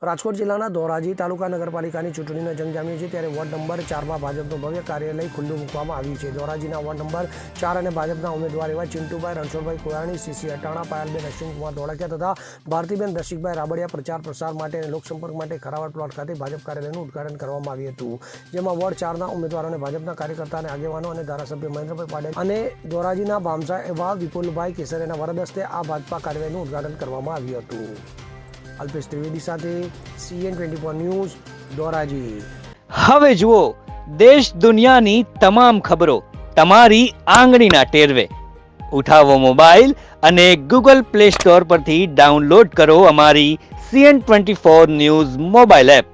રાજકોટ જિલ્લાના ધોરાજી તાલુકા નગરપાલિકાની ચૂંટણીનો જંગ જામ્યો છે ત્યારે વોર્ડ નંબર 4માં ભાજપનું ભવ્ય કાર્યાલય ખુલ્લું મૂકવામાં આવ્યું છે। ધોરાજીના વોર્ડ નંબર 4 અને ભાજપના ઉમેદવાર એવા ચિંટુભાઈ રણછોડભાઈ કુરાણી, સીસી અટાણા, પાયલબેન અશ્વિનકુમાર ધોળકિયા તથા ભારતીબેન રસિકભાઈ રાબડિયા પ્રચાર પ્રસાર માટે અને લોકસંપર્ક માટે ખરાવડ પ્લોટ ખાતે ભાજપ કાર્યાલયનું ઉદ્ઘાટન કરવામાં આવ્યું હતું, જેમાં વોર્ડ 4ના ઉમેદવારોને ભાજપના કાર્યકર્તા અને આગેવાનો અને ધારાસભ્ય મહેન્દ્રભાઈ પાડેલ અને ધોરાજીના ભામસા એવા વિપુલભાઈ કેસરિયાના વરદ હસ્તે આ ભાજપા કાર્યાલયનું ઉદ્ઘાટન કરવામાં આવ્યું હતું। અલ્પેશ ત્રિવેદી સાથે CN24 ન્યૂઝ ધોરાજી। હવે જુઓ દેશ દુનિયાની તમામ ખબરો તમારી આંગળીના ટેરવે। ઉઠાવો મોબાઈલ અને Google Play Store પરથી ડાઉનલોડ કરો અમારી CN24 ન્યૂઝ મોબાઈલ એપ।